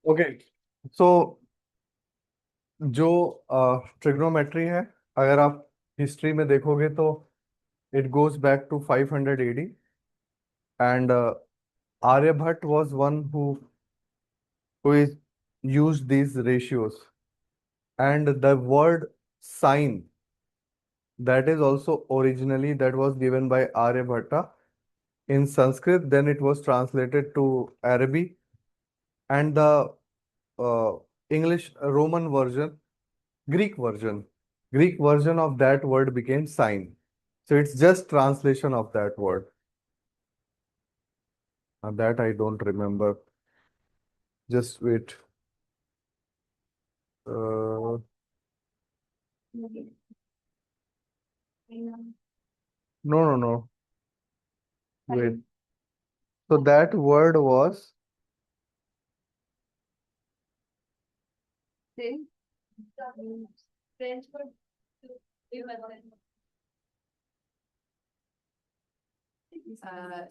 Okay, सो जो trigonometry है, अगर आप हिस्ट्री में देखोगे तो it goes back to 500 AD, and Aryabhata was one who is used these ratios, and the word sine, that is also originally that was given by Aryabhatta in Sanskrit, then it was translated to Arabic, and the uh, English Roman version, Greek version, Greek version of that word became sine. So it's just translation of that word. That I don't remember. Just wait. Uh, no, no, no. Wait. So that word was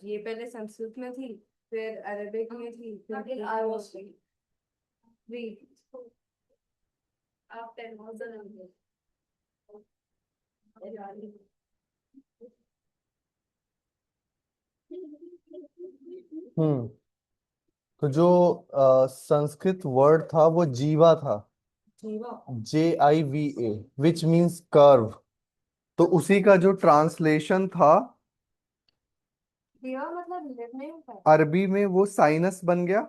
ये पहले संस्कृत में थी, फिर Arabic में थी, फिर Greek. आप 10,000 हम्म तो जो संस्कृत वर्ड था वो जीवा था, जीवा। JIVA, which means curve. तो उसी का जो ट्रांसलेशन था जीवा मतलब लिव नहीं होता है। अरबी में, वो साइनस बन गया,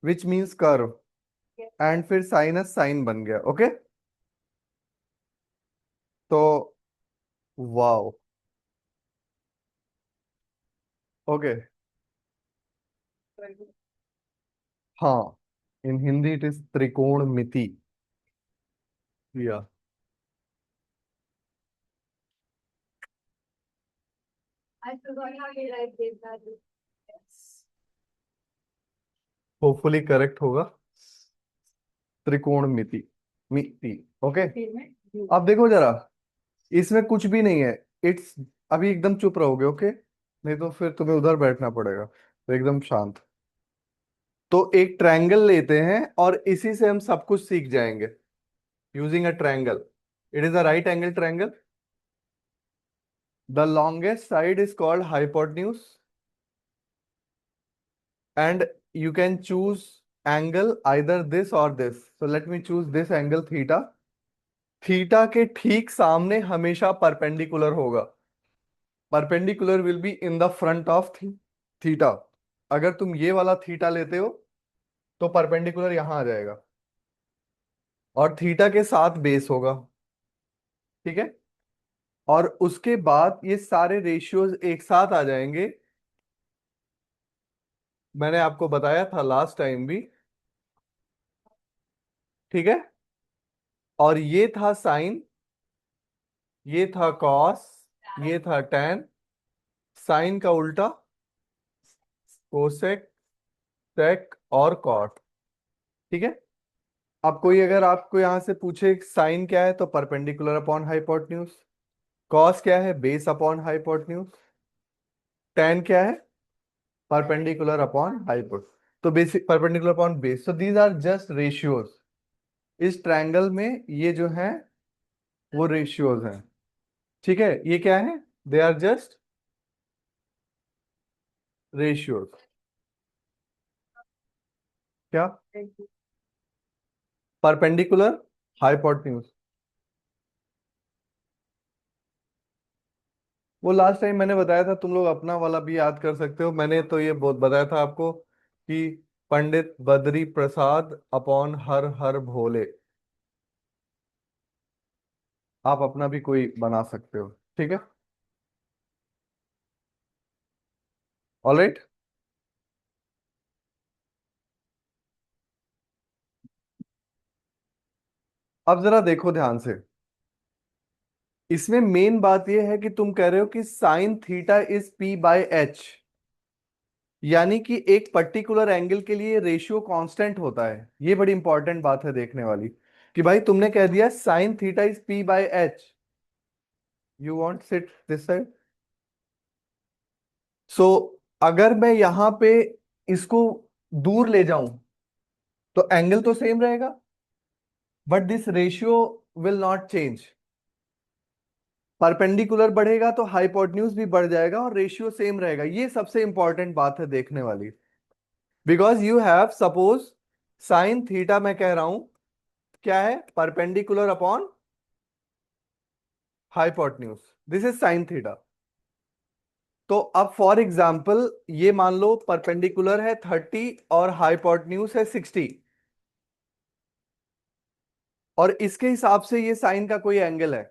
विच मीन्स कर्व, एंड फिर साइनस साइन बन गया। ओके, तो वाओ। ओके, हाँ, इन हिंदी इट इज त्रिकोण मिति। या I forgot how you like did that. Yes. Hopefully correct होगा, त्रिकोण मिति, मिति। ओके, अब देखो जरा, इसमें कुछ भी नहीं है। इट्स, अभी एकदम चुप रहोगे, ओके, नहीं तो फिर तुम्हें उधर बैठना पड़ेगा, तो एकदम शांत। तो एक ट्रायंगल लेते हैं और इसी से हम सब कुछ सीख जाएंगे, using a triangle. It is a right angle triangle. The longest side is called hypotenuse, and you can choose angle either this or this. So let me choose this angle theta. Theta के ठीक सामने हमेशा perpendicular होगा, perpendicular will be in the front of theta. अगर तुम ये वाला theta लेते हो तो परपेंडिकुलर यहां आ जाएगा, और थीटा के साथ बेस होगा। ठीक है, और उसके बाद ये सारे रेशियोज एक साथ आ जाएंगे। मैंने आपको बताया था लास्ट टाइम भी। ठीक है, और ये था साइन, ये था कॉस, ये था टेन, साइन का उल्टा कोसेक, सेक और कॉट। ठीक है, अब कोई अगर आपको यहां से पूछे साइन क्या है, तो परपेंडिकुलर अपॉन हाइपोटेन्यूज। कॉस क्या है, बेस अपॉन हाइपोटेन्यूज। टेन क्या है, परपेंडिकुलर अपॉन हाइपोट, तो basic perpendicular upon base. So these are just ratios. इस ट्रायंगल में ये जो है वो रेशियोज हैं। ठीक है, ये क्या है, दे आर जस्ट रेशियोज। क्या, परपेंडिकुलर, हाइपोटेन्यूज। वो लास्ट टाइम मैंने बताया था, तुम लोग अपना वाला भी याद कर सकते हो। मैंने तो ये बहुत बताया था आपको कि पंडित बद्री प्रसाद अपॉन हर हर भोले। आप अपना भी कोई बना सकते हो। ठीक है, ऑलराइट। अब जरा देखो ध्यान से, इसमें मेन बात यह है कि तुम कह रहे हो कि साइन थीटा इज P/H, यानी कि एक पर्टिकुलर एंगल के लिए रेशियो कांस्टेंट होता है। ये बड़ी इंपॉर्टेंट बात है देखने वाली, कि भाई तुमने कह दिया sine theta is P/H, you want sit this side. So अगर मैं यहां पे इसको दूर ले जाऊं तो एंगल तो सेम रहेगा, but this ratio will not change. Perpendicular बढ़ेगा तो हाइपोटेन्यूज भी बढ़ जाएगा और रेशियो सेम रहेगा। ये सबसे इंपॉर्टेंट बात है देखने वाली। Because you have suppose sine theta, मैं कह रहा हूं क्या है, perpendicular upon hypotenuse, this is sine theta. तो अब फॉर एग्जाम्पल ये मान लो परपेंडिकुलर है 30 और हाइपोटेन्यूज है 60, और इसके हिसाब से ये साइन का कोई एंगल है।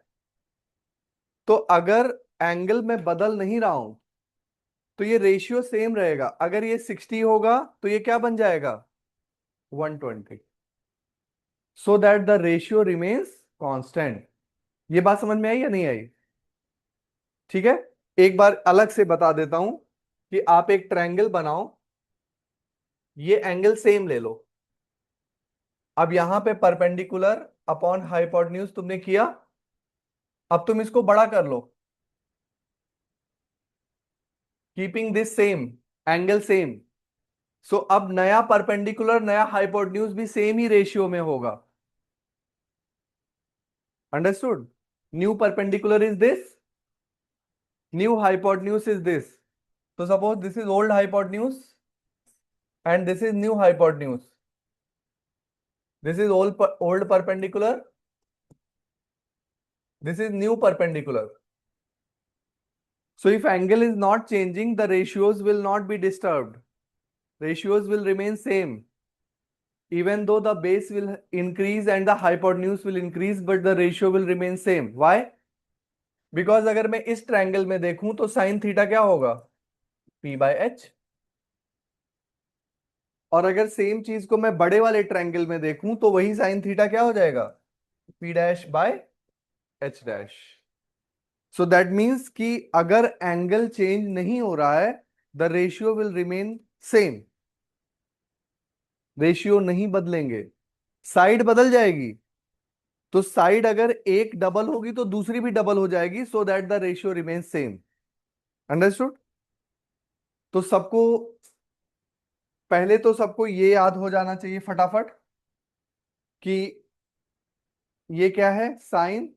तो अगर एंगल में बदल नहीं रहा हूं तो ये रेशियो सेम रहेगा। अगर ये 60 होगा तो ये क्या बन जाएगा, 120, so that the ratio remains constant. ये बात समझ में आई या नहीं आई? ठीक है, एक बार अलग से बता देता हूं कि आप एक ट्रायंगल बनाओ, ये एंगल सेम ले लो। अब यहां पे परपेंडिकुलर अपॉन हाइपोटेन्यूज तुमने किया, अब तुम इसको बड़ा कर लो, keeping this same, angle same. So अब नया परपेंडिकुलर नया हाइपोटेन्यूज भी सेम ही रेशियो में होगा। Understood? New perpendicular is this, new hypotenuse is this. So suppose this is old hypotenuse and this is new hypotenuse. This is old perpendicular. This is new perpendicular. So if angle is not changing, the ratios will not be disturbed. Ratios will remain same. Even though the base will increase and the hypotenuse will increase, but the ratio will remain same. Why? Because अगर मैं इस triangle में देखूं तो sine theta क्या होगा, P/H। और अगर सेम चीज को मैं बड़े वाले ट्रायंगल में देखूं तो वही साइन थीटा क्या हो जाएगा, P'/H'। सो दैट मीन्स कि अगर एंगल चेंज नहीं हो रहा है, the ratio will remain same. Ratio नहीं बदलेंगे, साइड बदल जाएगी। तो साइड अगर एक डबल होगी तो दूसरी भी डबल हो जाएगी, so that the ratio remain same. Understood? तो सबको पहले तो सबको ये याद हो जाना चाहिए फटाफट कि ये क्या है, साइन।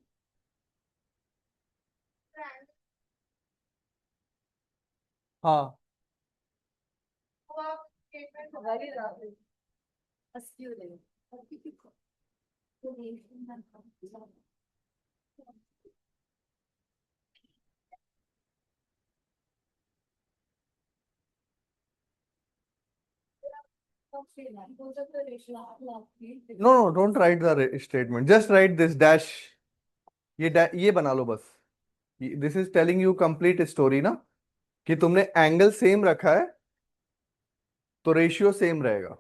हाँ, no no, don't write the statement, just write this dash. ये बना लो बस। This is telling you complete story ना, कि तुमने एंगल सेम रखा है तो रेशियो सेम रहेगा।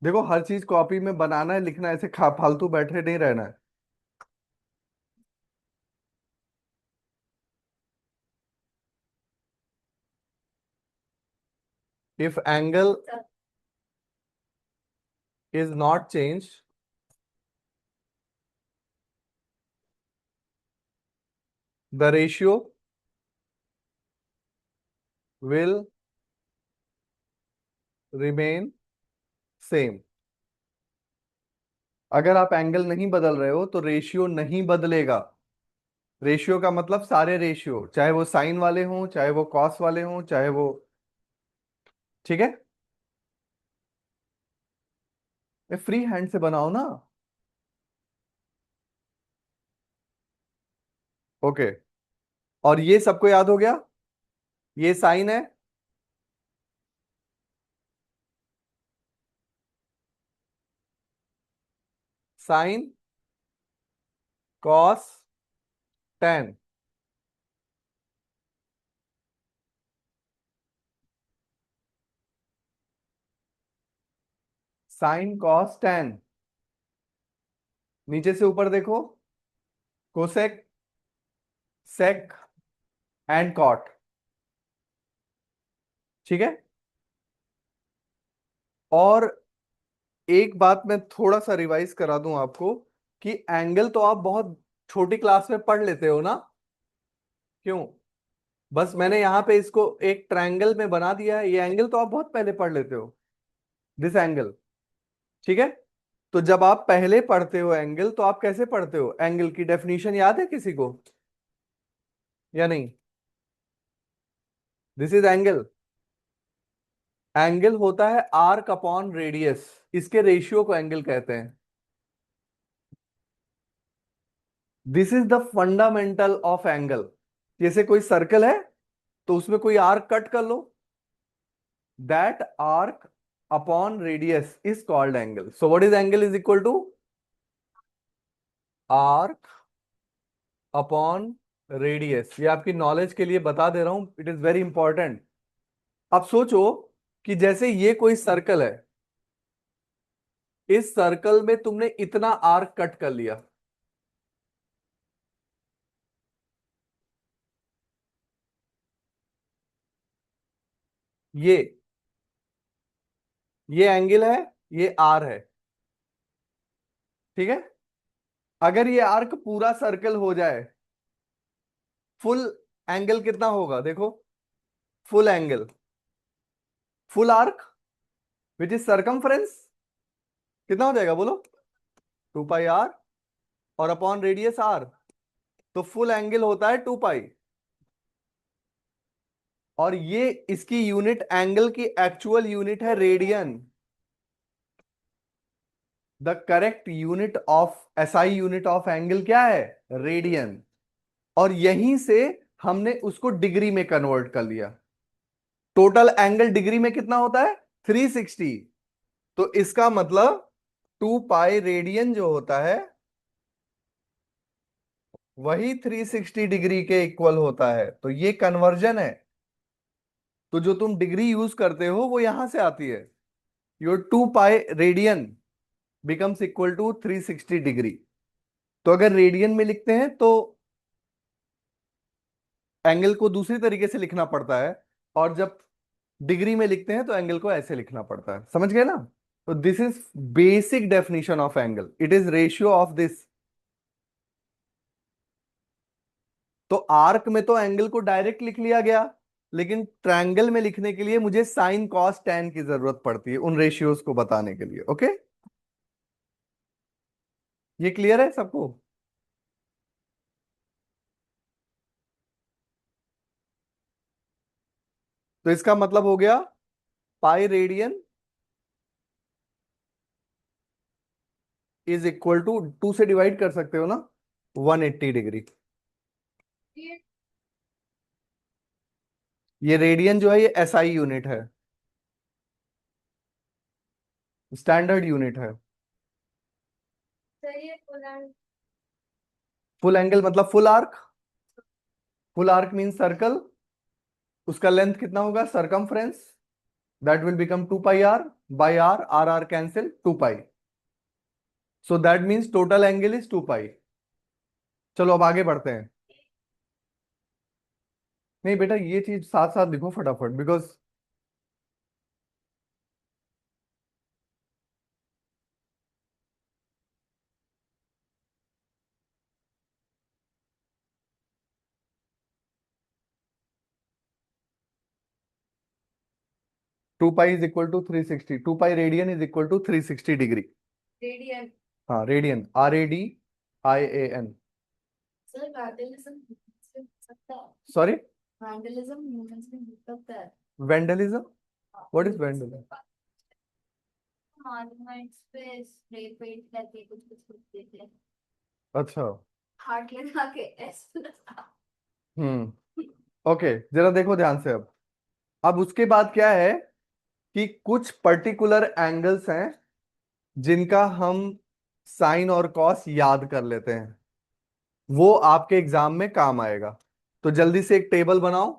देखो हर चीज कॉपी में बनाना है, लिखना है, ऐसे फालतू बैठे नहीं रहना है। If angle is not change, the ratio will remain same. अगर आप एंगल नहीं बदल रहे हो तो रेशियो नहीं बदलेगा। रेशियो का मतलब सारे रेशियो, चाहे वो साइन वाले हों, चाहे वो कॉस वाले हों, चाहे वो, ठीक है, फ्री हैंड से बनाओ ना। ओके, और ये सबको याद हो गया, ये साइन है, sine cos tan. Sine cos tan, नीचे से ऊपर देखो, कोसेक, सेक एंड कॉट। ठीक है, और एक बात मैं थोड़ा सा रिवाइज करा दूं आपको, कि एंगल तो आप बहुत छोटी क्लास में पढ़ लेते हो ना, क्यों? बस मैंने यहाँ पे इसको एक ट्रायंगल में बना दिया है। ये एंगल तो आप बहुत पहले पढ़ लेते हो, दिस एंगल। ठीक है। तो जब आप पहले पढ़ते हो एंगल, तो आप कैसे पढ़ते हो? एंगल की डेफिनेशन याद है किसी को या नहीं? This is angle. एंगल होता है आर्क अपॉन रेडियस, इसके रेशियो को एंगल कहते हैं। This is the fundamental of angle. जैसे कोई सर्कल है तो उसमें कोई आर्क कट कर लो, that arc upon radius is called angle. So what is angle? Is equal to arc upon radius. ये आपकी नॉलेज के लिए बता दे रहा हूं, इट इज वेरी इंपॉर्टेंट। अब सोचो कि जैसे ये कोई सर्कल है, इस सर्कल में तुमने इतना आर्क कट कर लिया, ये ये एंगल है, ये आर है। ठीक है। अगर ये आर्क पूरा सर्कल हो जाए, फुल एंगल कितना होगा देखो? Full angle, full arc which is circumference, कितना हो जाएगा बोलो? 2 पाई आर, और अपॉन रेडियस आर। तो फुल एंगल होता है 2 पाई। और ये इसकी यूनिट, एंगल की एक्चुअल यूनिट है radian. The correct unit of SI unit of angle क्या है? रेडियन। और यहीं से हमने उसको डिग्री में कन्वर्ट कर लिया। टोटल एंगल डिग्री में कितना होता है? 360। तो इसका मतलब 2 पाई रेडियन जो होता है वही 360 डिग्री के इक्वल होता है। तो ये कन्वर्जन है। तो जो तुम डिग्री यूज करते हो वो यहां से आती है। Your 2 pi radian becomes equal to 360 degree. तो अगर रेडियन में लिखते हैं तो एंगल को दूसरी तरीके से लिखना पड़ता है, और जब डिग्री में लिखते हैं तो एंगल को ऐसे लिखना पड़ता है। समझ गए ना? तो this is basic definition of angle, it is ratio of this. तो आर्क में तो एंगल को डायरेक्ट लिख लिया गया, लेकिन ट्रायंगल में लिखने के लिए मुझे साइन कॉस टैन की जरूरत पड़ती है उन रेशियोज को बताने के लिए। ओके, ये क्लियर है सबको? तो इसका मतलब हो गया pi radian is equal to, 2 से डिवाइड कर सकते हो ना, 180 डिग्री। ये रेडियन जो है ये एसआई यूनिट है, स्टैंडर्ड यूनिट है। सही है पुराण। फुल एंगल मतलब full arc. Full arc mean circle, उसका लेंथ कितना होगा? Circumference, that will become 2 pi r, by r, r r cancel, 2 pi. So that means total angle is 2 pi. चलो अब आगे बढ़ते हैं। नहीं बेटा, ये चीज साथ साथ लिखो फटाफट, because 2 pi is equal to 360, 2 pi radian is equal to 360 degree. Radian. हाँ, रेडियन, RADIAN। सर वैंडलिज्म से हो सकता है। सॉरी, वैंडलिज्म ह्यूमंस में हो सकता है। Vandalism? What is vandalism? Monuments पे स्प्रे पेंट करके कुछ कुछ लिख देते हैं। अच्छा। हार्ट लगा के एस। हम्म। ओके, जरा देखो ध्यान से। अब उसके बाद क्या है कि कुछ पर्टिकुलर एंगल्स हैं जिनका हम साइन और कॉस याद कर लेते हैं, वो आपके एग्जाम में काम आएगा। तो जल्दी से एक टेबल बनाओ।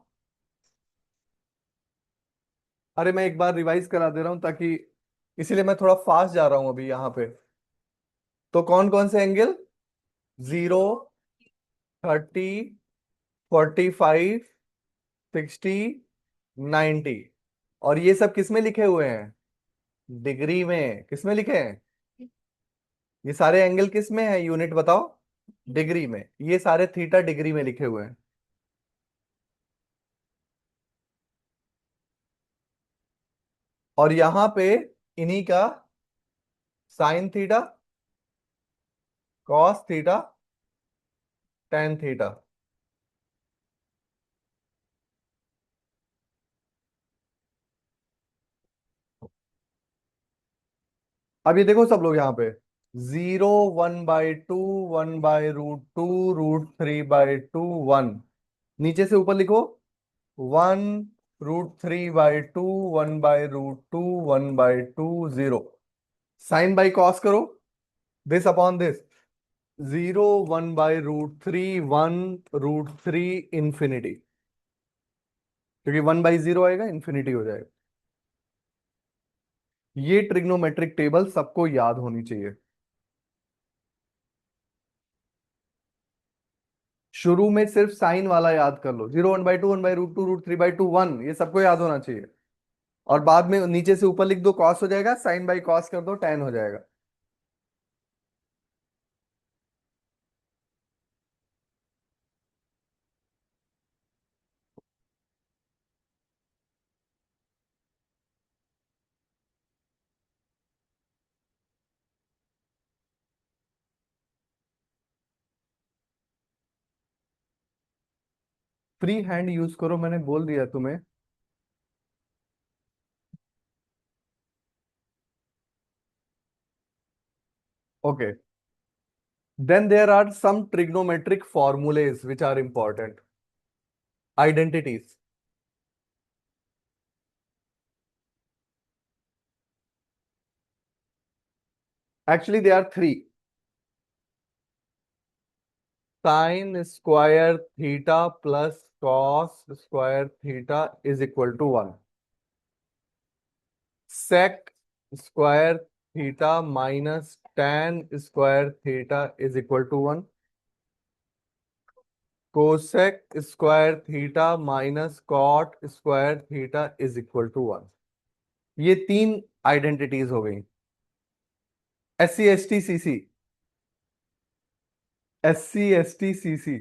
अरे मैं एक बार रिवाइज करा दे रहा हूं ताकि, इसीलिए मैं थोड़ा फास्ट जा रहा हूं अभी यहाँ पे। तो कौन कौन से एंगल? 0, 30, 45, 60, 90। और ये सब किस में लिखे हुए हैं? डिग्री में। किस में लिखे हैं? ये सारे एंगल किस में है? यूनिट बताओ। डिग्री में। ये सारे थीटा डिग्री में लिखे हुए हैं। और यहां पे इन्हीं का sine theta, cos theta, tan theta. अब ये देखो सब लोग यहाँ पे, 0 1/2, 1/√2√3/2 1। नीचे से ऊपर लिखो 1√3/2, 1/√2 1/2 0। साइन बाई कॉस करो, दिस अपॉन दिस, 0 1/√3 1√3 इंफिनिटी, क्योंकि 1/0 आएगा, इंफिनिटी हो जाएगा। ये ट्रिग्नोमेट्रिक टेबल सबको याद होनी चाहिए। शुरू में सिर्फ साइन वाला याद कर लो, 0 1/2 1/√2 √3/2 1, ये सबको याद होना चाहिए। और बाद में नीचे से ऊपर लिख दो, कॉस हो जाएगा, साइन बाई कॉस कर दो, टेन हो जाएगा। फ्री हैंड यूज करो, मैंने बोल दिया तुम्हें। Okay, then there are some trigonometric formulas which are important, identities. Actually there are three. Sin square theta plus cos square theta is equal to 1. Sec square theta minus tan square theta is equal to 1. Cosec square theta minus cot square theta is equal to 1. ये तीन identities हो गई। SC ST CC, SC ST CC।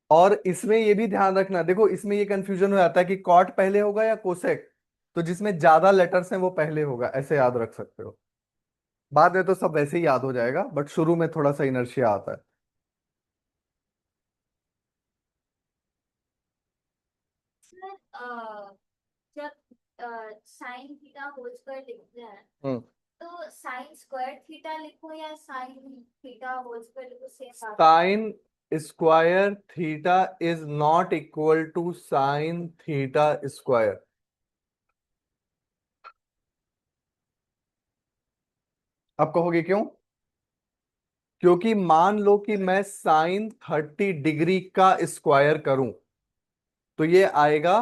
और इसमें ये भी ध्यान रखना, देखो इसमें ये कंफ्यूजन हो जाता है कि कॉट पहले होगा या कोसेक, तो जिसमें ज्यादा लेटर्स हैं वो पहले होगा, ऐसे याद रख सकते हो। बाद में तो सब वैसे ही याद हो जाएगा, बट शुरू में थोड़ा सा इनर्शिया आता है। सर जब साइन थीटा होल स्क्वायर लिखते हैं हम्म तो साइन स्क्वायर थीटा लिखो या साइन थीटा होल स्क्वायर लिखो, सेम बात है। Sine square theta is not equal to sine theta square. अब कहोगे क्यों? क्योंकि मान लो कि मैं साइन 30 डिग्री का स्क्वायर करूं, तो ये आएगा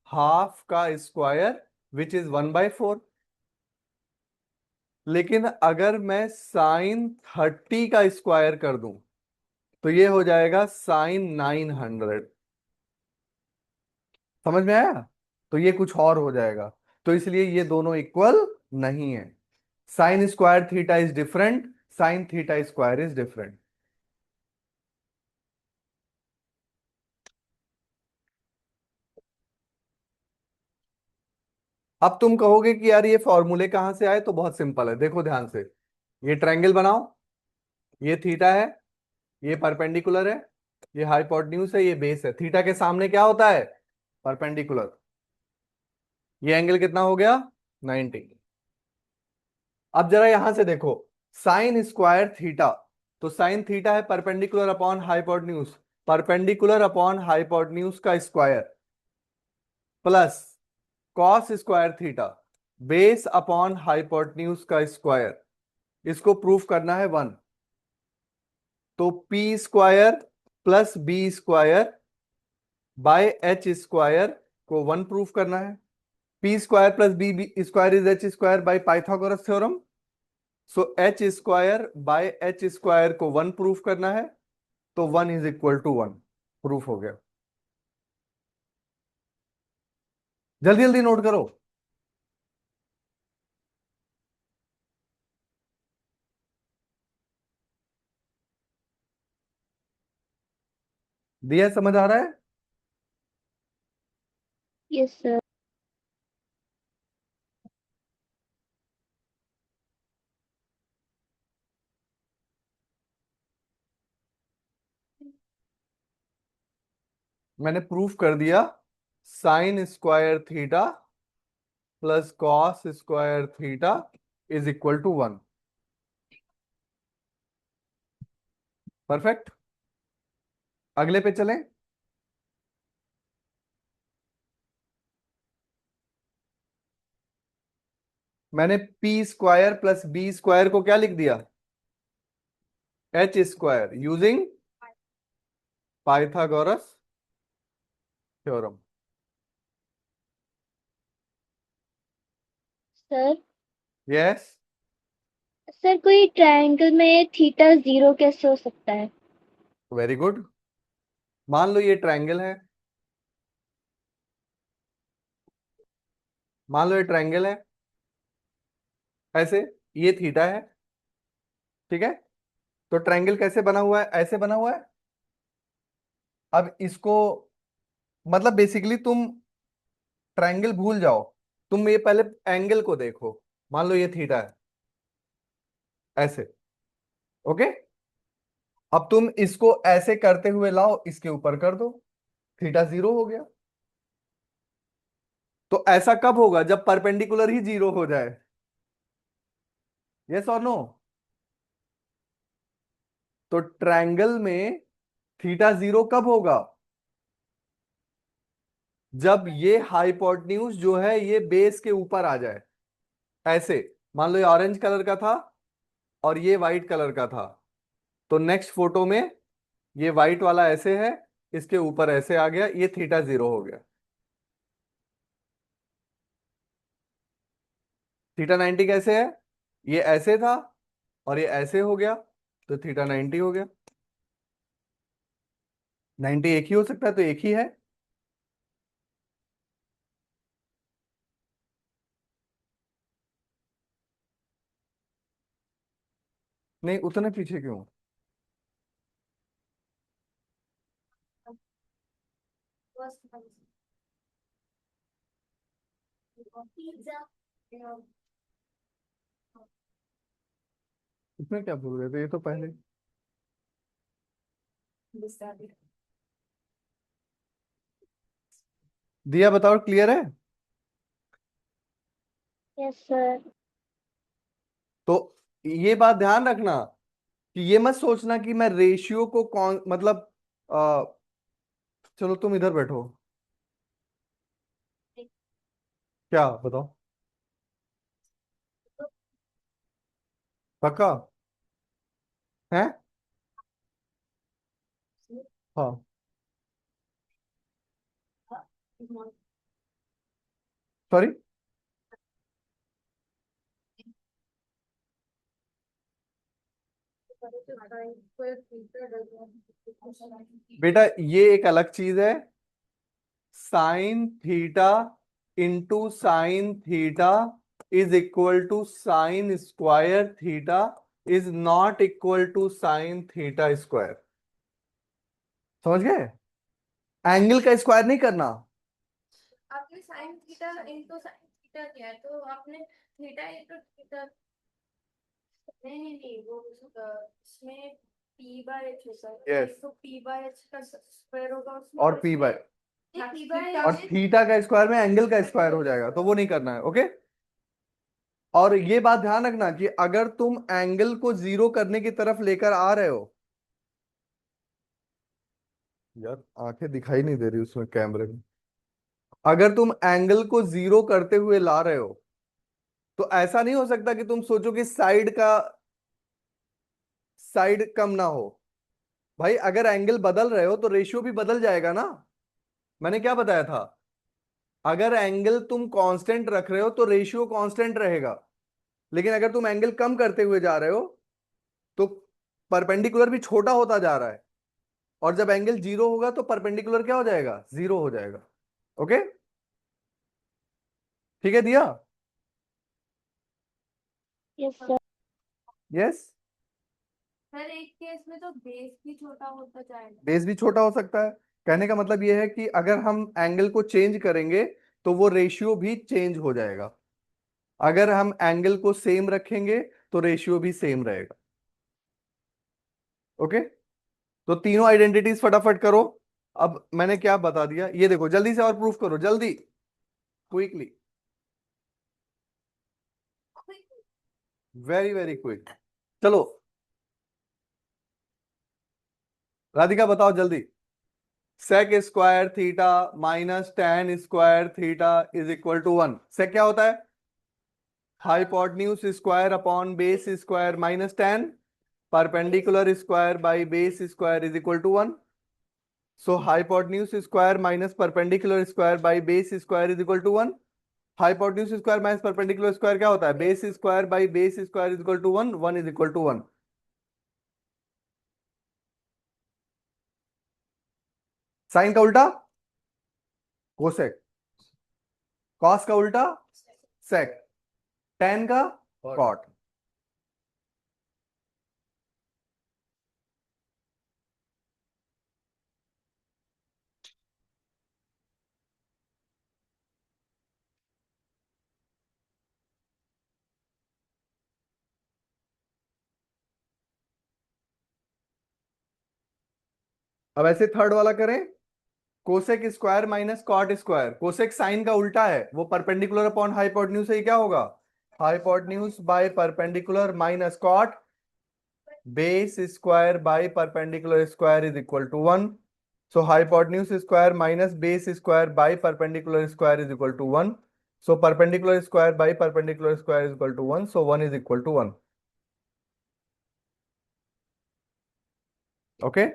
हाफ का स्क्वायर, विच इज 1/4। लेकिन अगर मैं साइन 30 का स्क्वायर कर दूं, तो ये हो जाएगा साइन 900। समझ में आया? तो ये कुछ और हो जाएगा, तो इसलिए ये दोनों इक्वल नहीं है। Sine square theta is different, sign theta square is different. अब तुम कहोगे कि यार ये फॉर्मूले कहां से आए, तो बहुत सिंपल है, देखो ध्यान से। ये ट्रायंगल बनाओ, ये थीटा है, ये परपेंडिकुलर है, ये हाइपोटेन्यूज है, ये बेस है। थीटा के सामने क्या होता है? परपेंडिकुलर। ये एंगल कितना हो गया? 90। अब जरा यहां से देखो, साइन स्क्वायर थीटा, तो साइन थीटा है perpendicular upon hypotenuse, perpendicular upon hypotenuse का square, plus cos square theta, base upon hypotenuse का स्क्वायर। इसको प्रूफ करना है 1, तो P square plus B square by H square को 1 प्रूफ करना है। P square plus B square is H square by Pythagoras theorem. So H square by H square को 1 proof करना है, तो 1 = 1, प्रूफ हो गया। जल्दी जल्दी नोट करो। दिया, समझ आ रहा है? Yes sir. मैंने प्रूफ कर दिया, sine square theta plus cos square theta is equal to 1। Perfect. अगले पे चलें। मैंने P square plus B square को क्या लिख दिया, H square, using Pythagoras theorem. Sir yes. Sir कोई ट्रायंगल में थीटा 0 कैसे हो सकता है? Very good. मान लो ये ट्रायंगल है, मान लो ये ट्रायंगल है ऐसे, ये थीटा है, ठीक है। तो ट्रायंगल कैसे बना हुआ है, ऐसे बना हुआ है। अब इसको, मतलब बेसिकली तुम ट्रायंगल भूल जाओ, तुम ये पहले एंगल को देखो। मान लो ये थीटा है ऐसे, ओके। अब तुम इसको ऐसे करते हुए लाओ, इसके ऊपर कर दो, थीटा 0 हो गया। तो ऐसा कब होगा, जब परपेंडिकुलर ही 0 हो जाए। यस और नो। तो ट्रायंगल में थीटा 0 कब होगा, जब ये हाइपोटेन्यूज जो है ये बेस के ऊपर आ जाए ऐसे। मान लो ये ऑरेंज कलर का था और ये व्हाइट कलर का था, तो नेक्स्ट फोटो में ये व्हाइट वाला ऐसे है, इसके ऊपर ऐसे आ गया, ये थीटा 0 हो गया। थीटा 90 कैसे है, ये ऐसे था और ये ऐसे हो गया, तो थीटा 90 हो गया। 90 एक ही हो सकता है, तो एक ही है। नहीं, उतने पीछे क्यों। पिज्जा। इसमें क्या भूल गए थे, ये तो पहले दिया। बताओ, क्लियर है। Yes sir. तो ये बात ध्यान रखना कि ये मत सोचना कि मैं रेशियो को कौन मतलब चलो तुम इधर बैठो। क्या बताओ, पक्का है। हाँ, सॉरी। बेटा ये एक अलग चीज है, sine theta into sine theta is equal to sine square theta is not equal to sine theta square. समझ गए, एंगल का स्क्वायर नहीं करना। आपने sine theta into sine theta किया है, तो आपने थीटा इनटू थीटा, नहीं वो इसमें पी बाय एच होता है, यस। तो पी बाय एच का स्क्वायर होगा उसमें, और पी बाय, पी बाय और थीटा का स्क्वायर में एंगल का स्क्वायर हो जाएगा, तो वो नहीं करना है, ओके। और ये बात ध्यान रखना कि अगर तुम एंगल को 0 करने की तरफ लेकर आ रहे हो, यार आंखें दिखाई नहीं दे रही उसमें कैमरे में। अगर तुम एंगल को 0 करते हुए ला रहे हो, तो ऐसा नहीं हो सकता कि तुम सोचो कि साइड कम ना हो। भाई अगर एंगल बदल रहे हो तो रेशियो भी बदल जाएगा ना। मैंने क्या बताया था, अगर एंगल तुम कांस्टेंट रख रहे हो तो रेशियो कांस्टेंट रहेगा, लेकिन अगर तुम एंगल कम करते हुए जा रहे हो तो परपेंडिकुलर भी छोटा होता जा रहा है, और जब एंगल 0 होगा तो परपेंडिकुलर क्या हो जाएगा, 0 हो जाएगा। ओके, ठीक है दिया। Yes sir. यस। हर एक केस में तो बेस भी छोटा होता जाएगा। बेस भी छोटा हो सकता है, कहने का मतलब ये है कि अगर हम एंगल को चेंज करेंगे तो वो रेशियो भी चेंज हो जाएगा, अगर हम एंगल को सेम रखेंगे तो रेशियो भी सेम रहेगा। ओके, तो तीनों आइडेंटिटीज फटाफट करो। अब मैंने क्या बता दिया ये देखो, जल्दी से और प्रूफ करो, जल्दी, क्विकली, वेरी वेरी क्विक। चलो राधिका बताओ जल्दी। Sec square theta minus tan square theta is equal to one. Sec क्या होता है? Hypotenuse square upon base square minus tan perpendicular square by base square is equal to one. So hypotenuse square minus perpendicular square by base square is equal to one. Hypotenuse square minus perpendicular square क्या होता है? Base square by base square is equal to one, one is equal to one. Sign का उल्टा cosec, cos का उल्टा सेक, ten का cot. अब ऐसे थर्ड वाला करें, cosec square minus cot square. Cosec sine का उल्टा है, वो परपेंडिकुलर अपॉन हाइपोटेन्यूज है, क्या होगा? Hypotenuse by perpendicular minus cot base square by perpendicular square is equal to one. So hypotenuse square minus base square by perpendicular square is equal to one. So perpendicular square by perpendicular square is equal to one, so one is equal to one. Okay,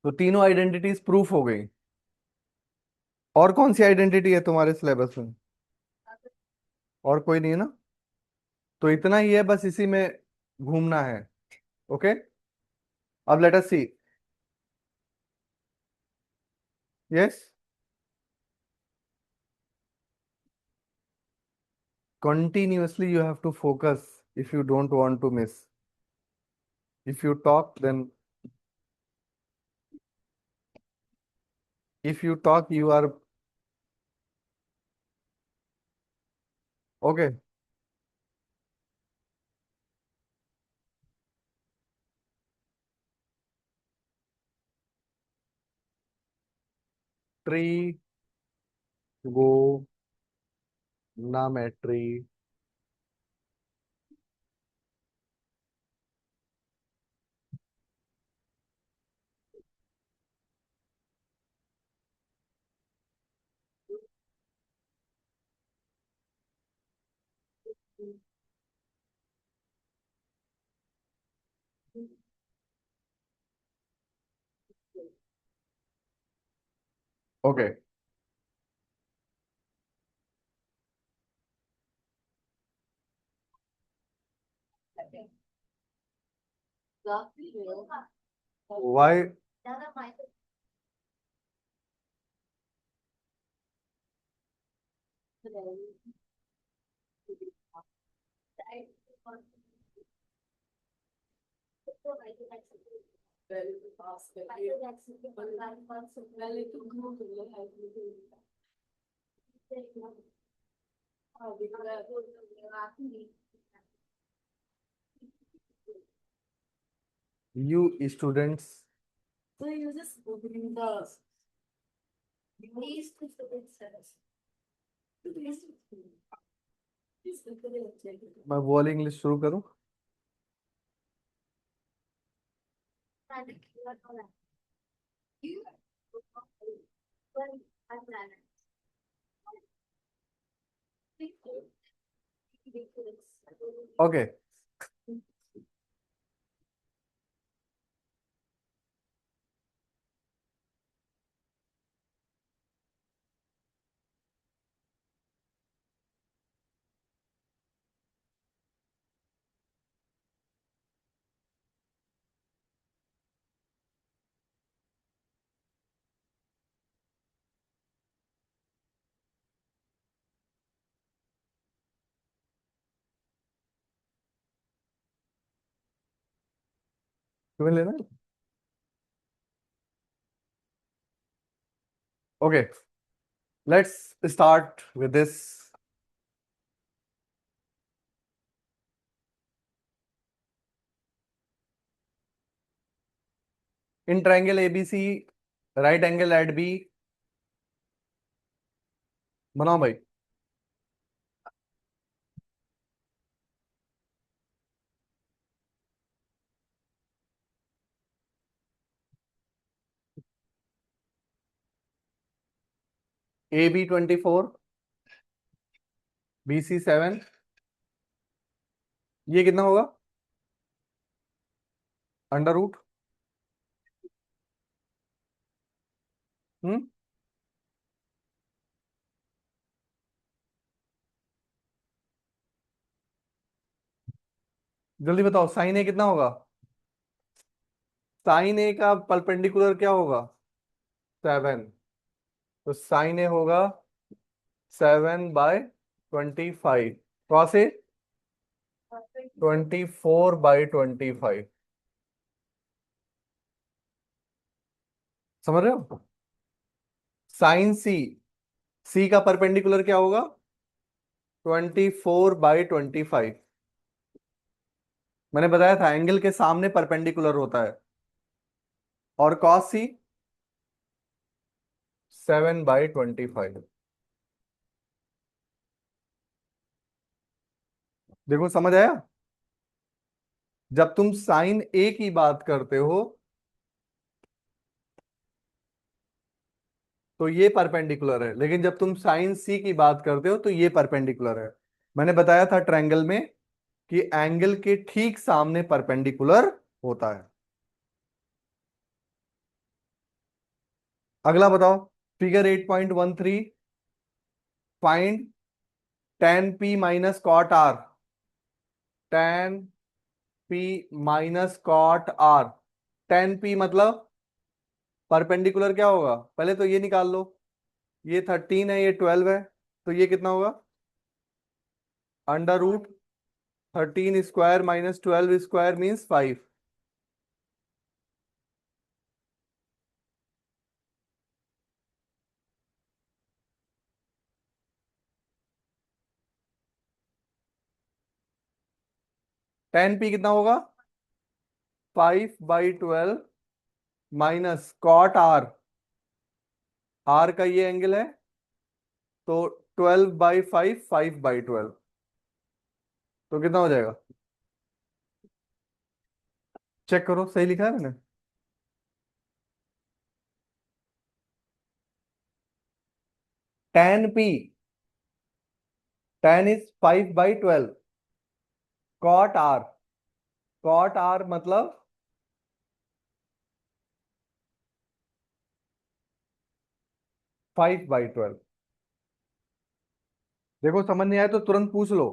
तो तीनों identities proof हो गई। और कौन सी identity है तुम्हारे syllabus में? और कोई नहीं है ना? तो इतना ही है, बस इसी में घूमना है। ओके, अब let us see. Yes, continuously you have to focus if you don't want to miss. If you talk, then if you talk, you are okay. Trigonometry. Okay. Why? You students, मैं वो वाली English शुरू करूं? Okay, तुम्हें लेना है? Okay, let's start with this. In triangle ABC, right angle at B, बनाओ भाई. ए बी 24, बी सी 7, ये कितना होगा? Under root. हम्म, जल्दी बताओ, साइन ए कितना होगा? साइन ए का परपेंडिकुलर क्या होगा? 7. तो साइन ए होगा 7/25. Cos A 24/25. समझ रहे हो? साइन सी, सी का परपेंडिकुलर क्या होगा? 24/25. मैंने बताया था एंगल के सामने परपेंडिकुलर होता है. और कॉस सी 7/25. देखो समझ आया? जब तुम साइन ए की बात करते हो तो ये परपेंडिकुलर है, लेकिन जब तुम साइन सी की बात करते हो तो ये परपेंडिकुलर है. मैंने बताया था ट्रायंगल में कि एंगल के ठीक सामने परपेंडिकुलर होता है. अगला बताओ, figure 8.13. Find tan p minus cot R. tan p minus cot R. tan p मतलब परपेंडिकुलर क्या होगा? पहले तो ये निकाल लो. ये 13 है, ये 12 है, तो ये कितना होगा? Under root 13 square minus 12 square means 5. tan p कितना होगा? 5/12 माइनस कॉट आर. आर का ये एंगल है, तो 12/5, 5/12. तो कितना हो जाएगा? चेक करो, सही लिखा है मैंने? tan p, tan is 5/12. Cot R, cot R मतलब 5/12. देखो समझ नहीं आया तो तुरंत पूछ लो.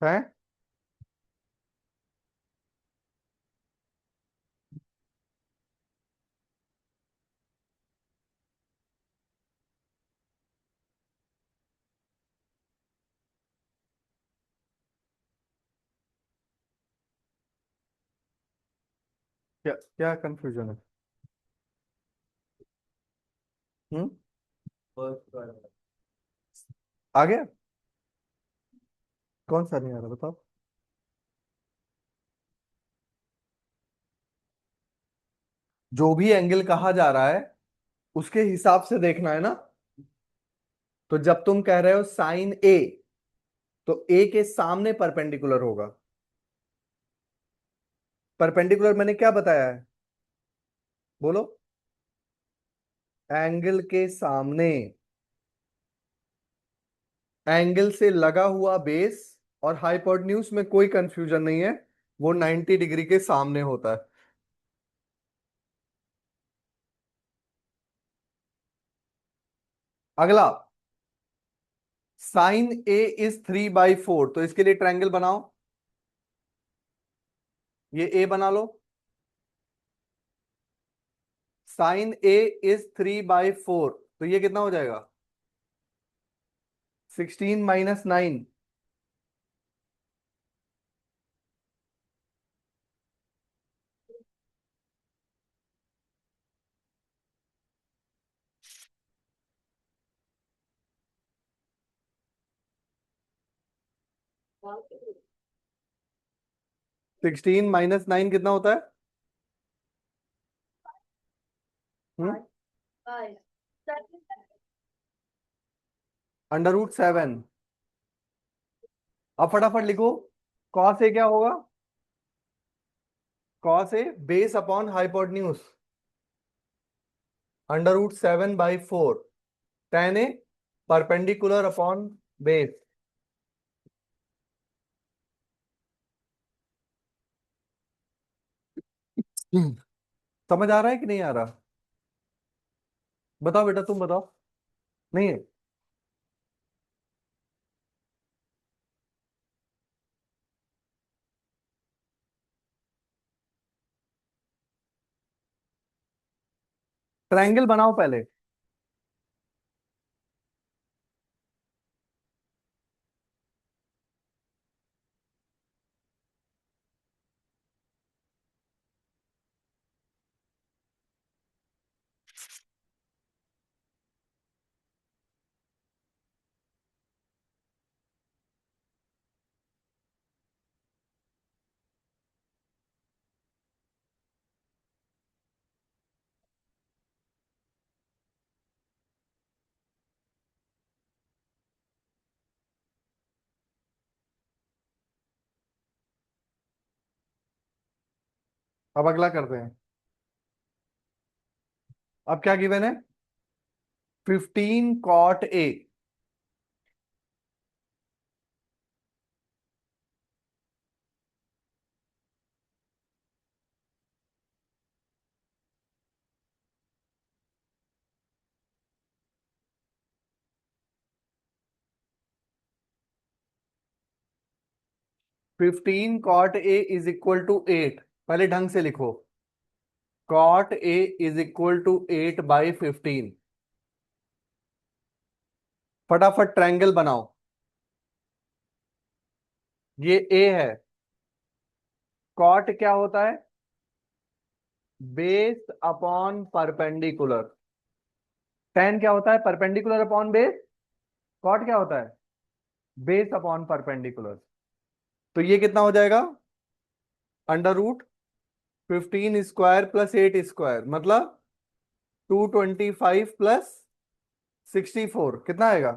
है? क्या क्या कंफ्यूजन है? हम्म, आ गया? कौन सा नहीं आ रहा बताओ? जो भी एंगल कहा जा रहा है उसके हिसाब से देखना है ना. तो जब तुम कह रहे हो साइन ए, तो ए के सामने परपेंडिकुलर होगा. परपेंडिकुलर मैंने क्या बताया है? बोलो. एंगल के सामने, एंगल से लगा हुआ बेस. और हाइपोटेन्यूज में कोई कंफ्यूजन नहीं है, वो 90 डिग्री के सामने होता है. अगला, साइन ए इज 3/4, तो इसके लिए ट्रायंगल बनाओ. ये ए बना लो. साइन ए इज 3/4, तो ये कितना हो जाएगा? 16 - 9। 16 - 9 कितना होता है? √7। अब फटाफट लिखो, कॉस ए क्या होगा? Cos A base upon hypotenuse, √7/4। tan A perpendicular upon base. समझ आ रहा है कि नहीं आ रहा? बताओ बेटा, तुम बताओ। नहीं है? ट्रायंगल बनाओ पहले। अब अगला करते हैं। अब क्या गिवन है? 15 cot A। 15 cot A is equal to 8। पहले ढंग से लिखो, cot A is equal to 8/15। फटाफट ट्रायंगल बनाओ। ये A है। कॉट क्या होता है? Base upon perpendicular. tan क्या होता है? Perpendicular upon base. कॉट क्या होता है? Base upon perpendicular. तो ये कितना हो जाएगा? √15 प्लस 8 मतलब 225 प्लस 64 कितना आएगा?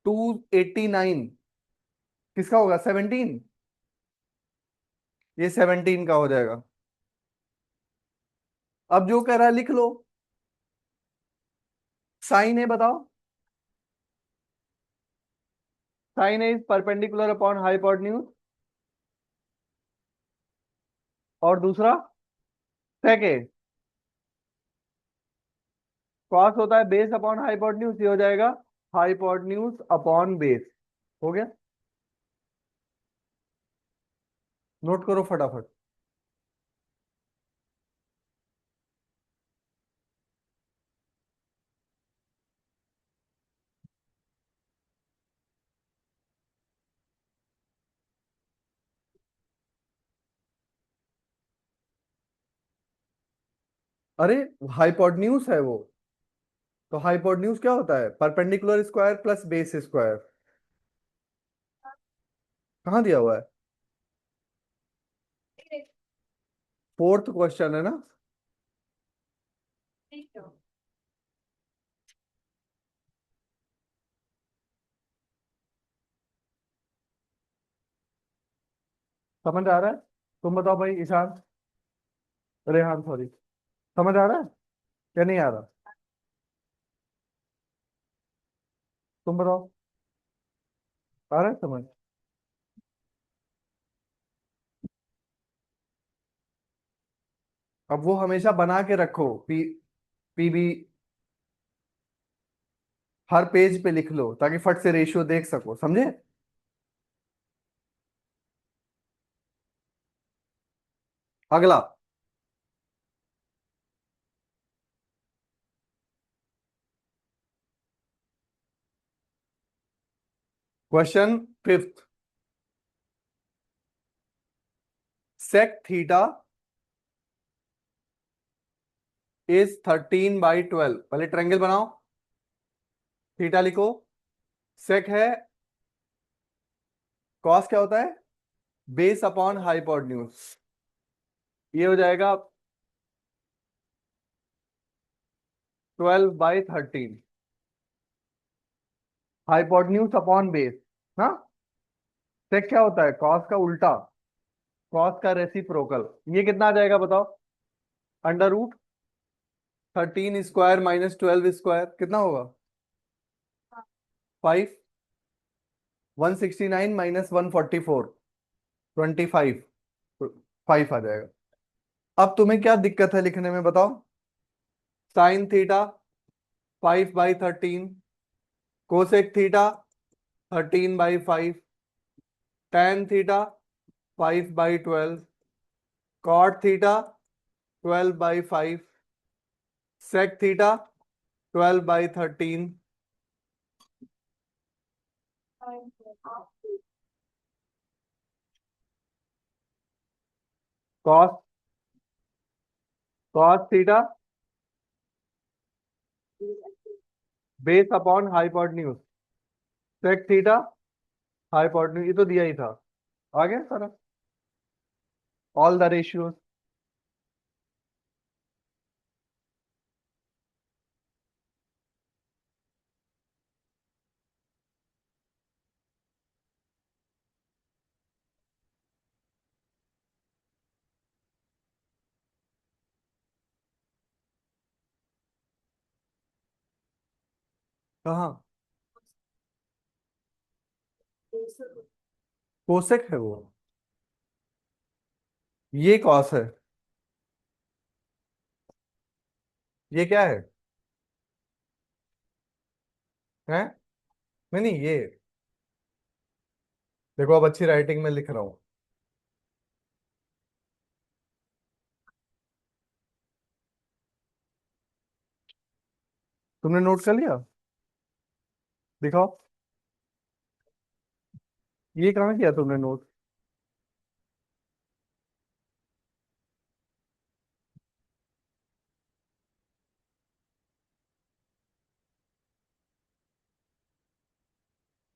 टू 89। किसका होगा? 17। ये 17 का हो जाएगा। अब जो कह रहा है लिख लो। साइन है बताओ। साइन है इज परपेंडिकुलर अपॉन हाइपोटेन्यूज। और दूसरा sec है। कॉस होता है बेस अपॉन हाइपोटेन्यूज, ये हो जाएगा हाइपोटेन्यूज अपॉन बेस। हो गया? नोट करो फटाफट। अरे हाइपोटेन्यूज है वो, तो हाइपोटेन्यूज क्या होता है? Perpendicular square plus base square. कहाँ दिया हुआ है? फोर्थ क्वेश्चन है ना? समझ आ रहा है? तुम बताओ भाई, ईशान, रेहान सॉरी। समझ आ रहा है या नहीं आ रहा? तुम बताओ, आ रहा है समझ? अब वो हमेशा बना के रखो, पीबी। हर पेज पे लिख लो ताकि फट से रेशियो देख सको, समझे? अगला question fifth, sec theta is 13/12। पहले ट्रायंगल बनाओ, थीटा लिखो, सेक है, कॉस क्या होता है? Base upon hypotenuse. ये हो जाएगा 12/13, हाइपोटेन्यूज अपॉन बेस ना। सेक क्या होता है? कॉस का उल्टा, कॉस का रेसिप्रोकल। ये कितना आ जाएगा बताओ? √13² - 12² कितना होगा? 5। 169 - 144, 25, 5 आ जाएगा। अब तुम्हें क्या दिक्कत है लिखने में बताओ? Sine theta 5/13, cosec theta 13/5, tan theta 5/12, cot theta 12/5, sec theta 12/13, cos cos theta base upon hypotenuse, sec theta hypotenuse, ये तो दिया ही था। आ गया सारा, ऑल द रेशियोज। कहाँ? कोसेक है वो, ये कॉस है, ये क्या है? हैं? नहीं नहीं, ये देखो, अब अच्छी राइटिंग में लिख रहा हूं। तुमने नोट कर लिया? दिखाओ, ये कहाँ किया तुमने नोट?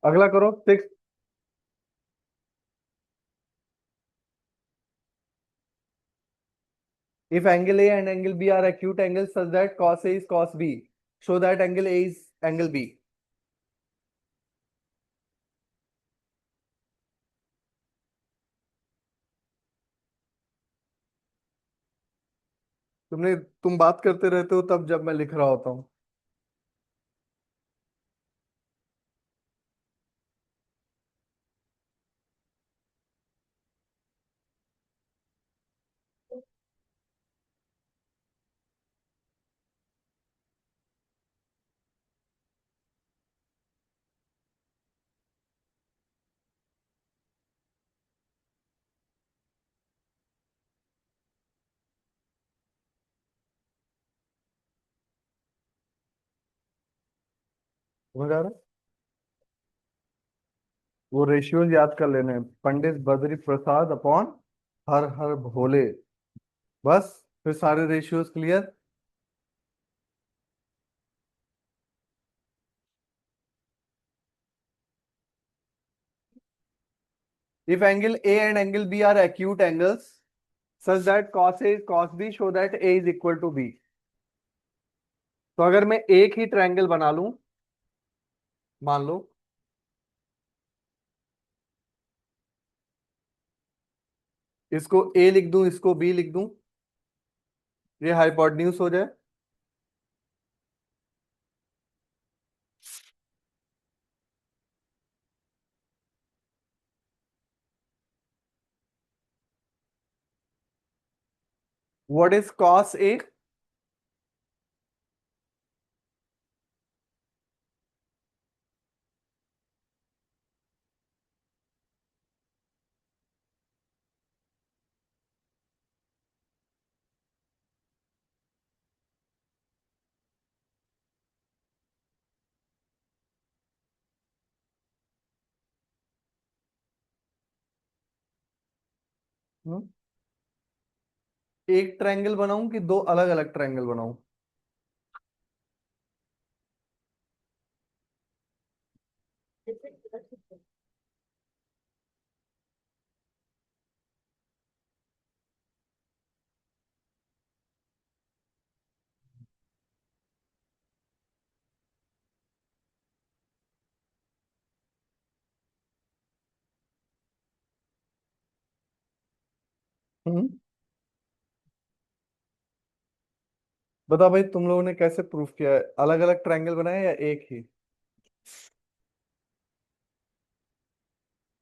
अगला करो, 6। If angle A and angle B are acute angles such that cos A is cos B, show that angle A is angle B. तुम बात करते रहते हो तब जब मैं लिख रहा होता हूँ। समझ आ रहा है? वो रेशियोज याद कर लेने हैं। पंडित बद्री प्रसाद अपॉन हर हर भोले, बस। फिर सारे ratios clear. If angle A and angle B are acute angles such that cos A is cos B, show that A is equal to B. तो अगर मैं एक ही ट्रायंगल बना लूं, मान लो इसको A लिख दूं, इसको B लिख दूं, ये हाइपोटेन्यूज हो जाए, व्हाट इज cos A? हम्म, एक ट्रायंगल बनाऊं कि दो अलग अलग ट्रायंगल बनाऊं? हम्म, बताओ भाई, तुम लोगों ने कैसे प्रूफ किया है? अलग अलग ट्रायंगल बनाए या एक ही?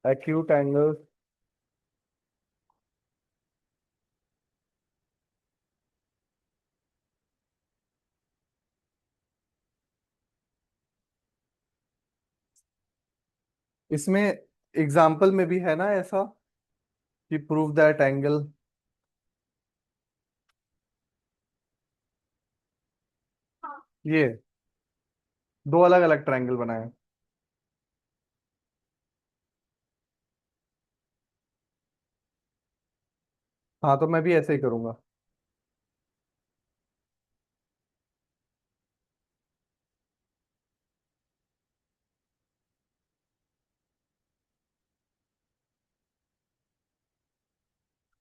Acute angle. इसमें एग्जाम्पल में भी है ना ऐसा कि प्रूव दैट एंगल? हाँ। ये दो अलग अलग ट्रायंगल बनाए। हाँ, तो मैं भी ऐसे ही करूंगा।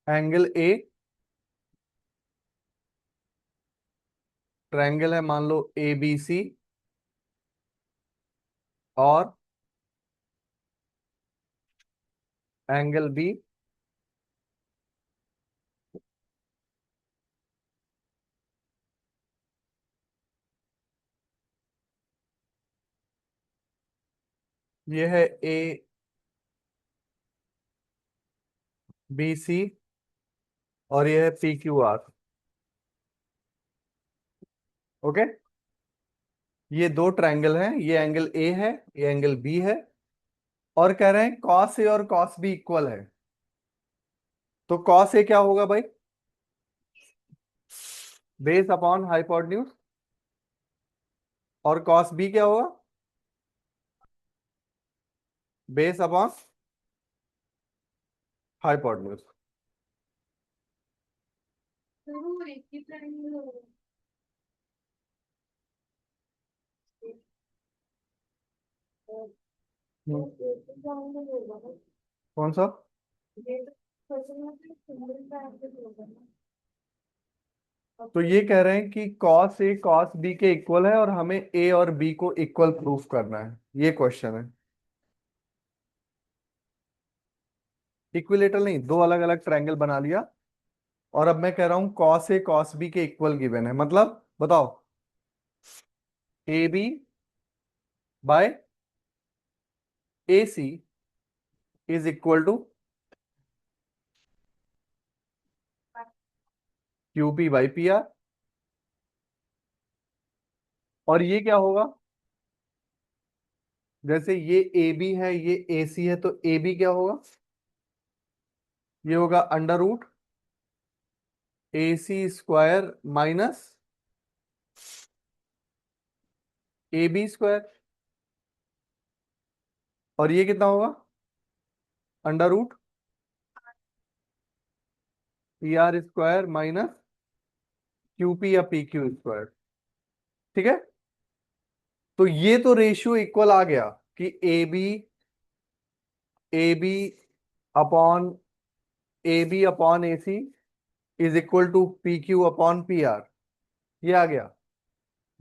एंगल ए ट्रायंगल है, मान लो ए बी सी, और एंगल बी ये है ए बी सी, और ये है पी क्यू आर। ओके, ये दो ट्रायंगल हैं, ये एंगल ए है, ये एंगल बी है, और कह रहे हैं कॉस ए और कॉस बी इक्वल है। तो कॉस ए क्या होगा भाई? Base upon hypotenuse. और कॉस बी क्या होगा? Base upon hypotenuse. जरूर एक ही ट्रायंगल होगा। हम्म, ट्रायंगल होगा ना। कौन सा? ये तो क्वेश्चन में सिंगल ट्रायंगल होगा ना। तो ये कह रहे हैं कि कॉस ए कॉस बी के इक्वल है, और हमें ए और बी को इक्वल प्रूफ करना है, ये क्वेश्चन है। इक्विलेटरल नहीं, दो अलग अलग ट्रायंगल बना लिया, और अब मैं कह रहा हूं कॉस ए कॉस बी के इक्वल गिवन है, मतलब बताओ, A B by A C is equal to Q P by P R. और ये क्या होगा? जैसे ये ए बी है, ये ए सी है, तो ए बी क्या होगा? ये होगा under root A C square minus A B square. और ये कितना होगा? Under root P R square minus Q P या पी क्यू स्क्वायर। ठीक है, तो ये तो रेशियो इक्वल आ गया कि A B upon A C is equal to P Q upon P R, ये आ गया।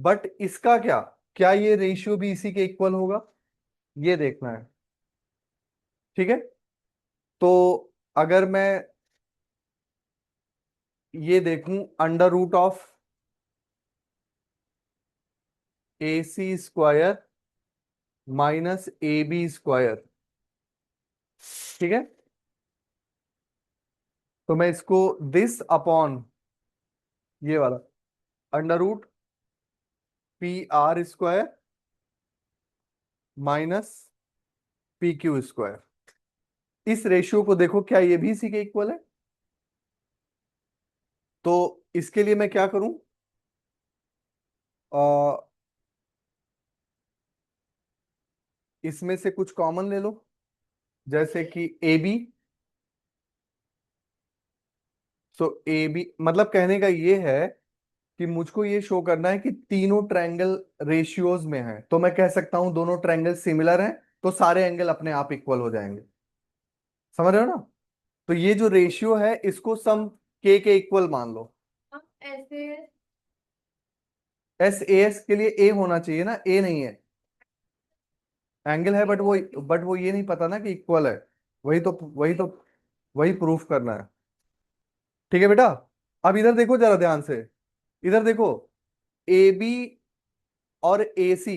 बट इसका क्या, क्या ये रेशियो भी इसी के इक्वल होगा? ये देखना है। ठीक है, तो अगर मैं ये देखूं, under root of A C square minus A B square, ठीक है, तो मैं इसको दिस अपॉन ये वाला under root P R square minus P Q square, इस रेशियो को देखो, क्या ये भी इसी के इक्वल है? तो इसके लिए मैं क्या करूं, आ, इसमें से कुछ कॉमन ले लो, जैसे कि A B so A B मतलब कहने का ये है कि मुझको ये शो करना है कि तीनों ट्रायंगल रेशियोज में है, तो मैं कह सकता हूं दोनों ट्रायंगल सिमिलर हैं, तो सारे एंगल अपने आप इक्वल हो जाएंगे। समझ रहे हो ना? तो ये जो रेशियो है इसको सम के इक्वल मान लो। ऐसे एस ए एस के लिए ए होना चाहिए ना, ए नहीं है, एंगल है, बट वो ये नहीं पता ना कि इक्वल है। वही तो वही प्रूफ करना है। ठीक है बेटा, अब इधर देखो जरा ध्यान से, इधर देखो, ए बी और ए सी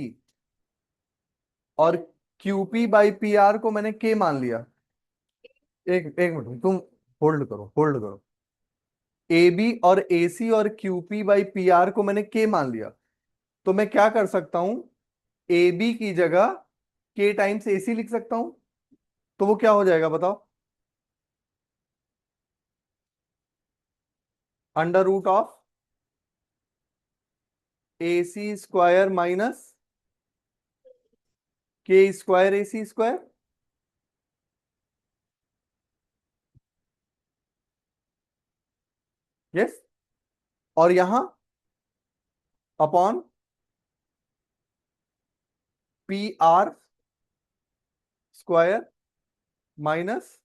और क्यूपी बाई पी आर को मैंने के मान लिया। एक एक मिनट तुम होल्ड करो, होल्ड करो। ए बी और ए सी और क्यूपी बाई पी आर को मैंने के मान लिया, तो मैं क्या कर सकता हूं, ए बी की जगह के टाइम्स ए सी लिख सकता हूं। तो वो क्या हो जाएगा बताओ, under root of A C square minus K square A C square. Yes, और यहां upon P R square minus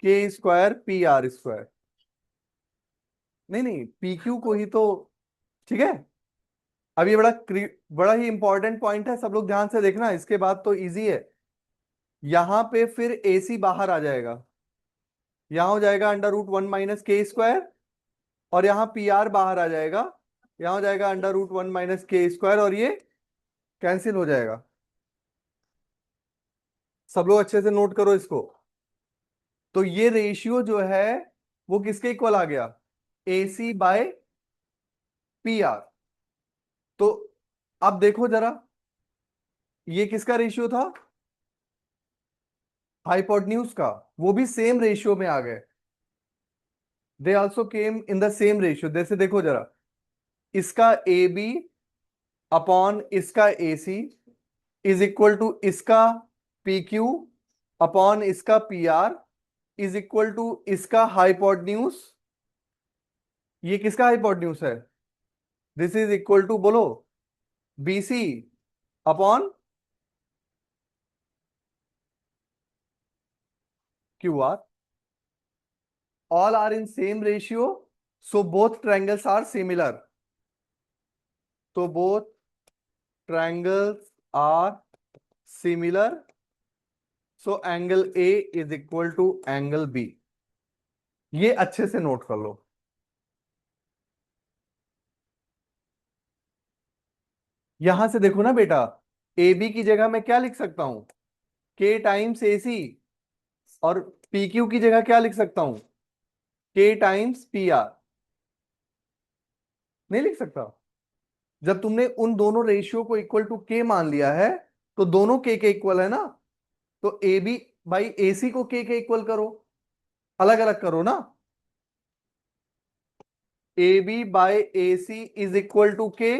K square P R square. नहीं नहीं, पी क्यू को ही तो। ठीक है, अब ये बड़ा ही इंपॉर्टेंट पॉइंट है, सब लोग ध्यान से देखना, इसके बाद तो इजी है। यहां पे फिर ए सी बाहर आ जाएगा, यहां हो जाएगा under root one minus K square, और यहाँ पी आर बाहर आ जाएगा, यहां हो जाएगा under root one minus K square, और ये कैंसिल हो जाएगा। सब लोग अच्छे से नोट करो इसको। तो ये रेशियो जो है वो किसके इक्वल आ गया, ए सी बाय पी आर। तो अब देखो जरा, ये किसका रेशियो था, हाइपोटेन्यूज का, वो भी सेम रेशियो में आ गए। They also came in the same ratio. जैसे देखो जरा, इसका ए बी अपॉन इसका A C is equal to इसका पी क्यू अपॉन इसका P R is equal to इसका हाइपोटेन्यूज। ये किसका हाइपोटेन्यूज है, दिस इज इक्वल टू बोलो B C upon Q R. All are in same ratio, so both triangles are similar. तो both triangles are similar, so angle A is equal to angle B. ये अच्छे से note कर लो। यहां से देखो ना बेटा, ए बी की जगह मैं क्या लिख सकता हूं, के टाइम्स ए सी, और पी क्यू की जगह क्या लिख सकता हूं, के टाइम्स पी आर। नहीं लिख सकता? जब तुमने उन दोनों रेशियो को इक्वल टू के मान लिया है, तो दोनों के इक्वल है ना, तो ए बी बाई ए सी को के इक्वल करो, अलग अलग करो ना। A B by A C is equal to K,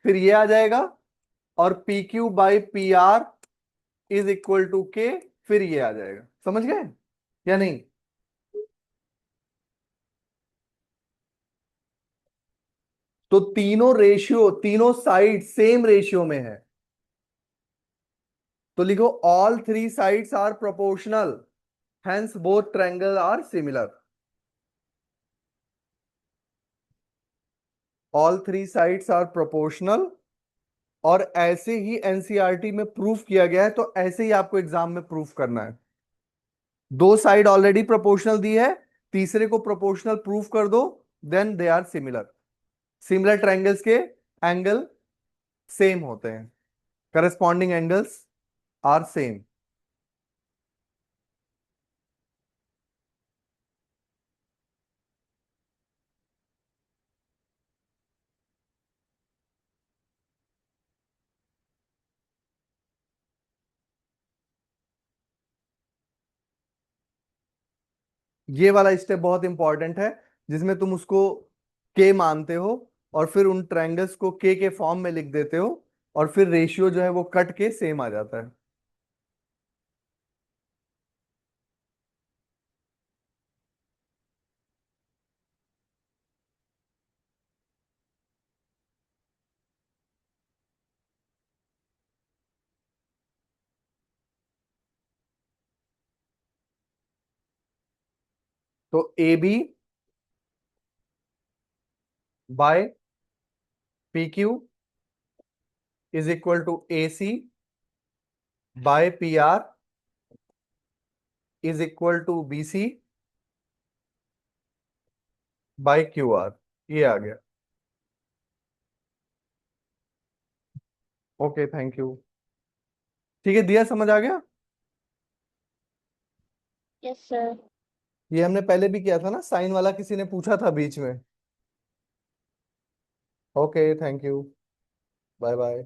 फिर ये आ जाएगा, और P Q by P R is equal to K, फिर ये आ जाएगा। समझ गए या नहीं? तो तीनों रेशियो, तीनों साइड सेम रेशियो में है, तो लिखो all three sides are proportional, hence both triangle are similar. All three sides are proportional, और ऐसे ही एनसीईआरटी में प्रूफ किया गया है, तो ऐसे ही आपको एग्जाम में प्रूफ करना है। दो साइड ऑलरेडी प्रोपोर्शनल दी है, तीसरे को प्रोपोर्शनल प्रूफ कर दो, then they are similar. Similar triangles के एंगल सेम होते हैं, करस्पॉन्डिंग एंगल्स आर सेम। ये वाला स्टेप बहुत इंपॉर्टेंट है, जिसमें तुम उसको के मानते हो, और फिर उन ट्रायंगल्स को के फॉर्म में लिख देते हो, और फिर रेशियो जो है वो कट के सेम आ जाता है। तो A B by P Q is equal to A C by P R is equal to B C by Q R. ये आ गया। Okay, thank you. ठीक है, दिया, समझ आ गया। Yes sir. ये हमने पहले भी किया था ना, साइन वाला किसी ने पूछा था बीच में। Okay, thank you. Bye bye.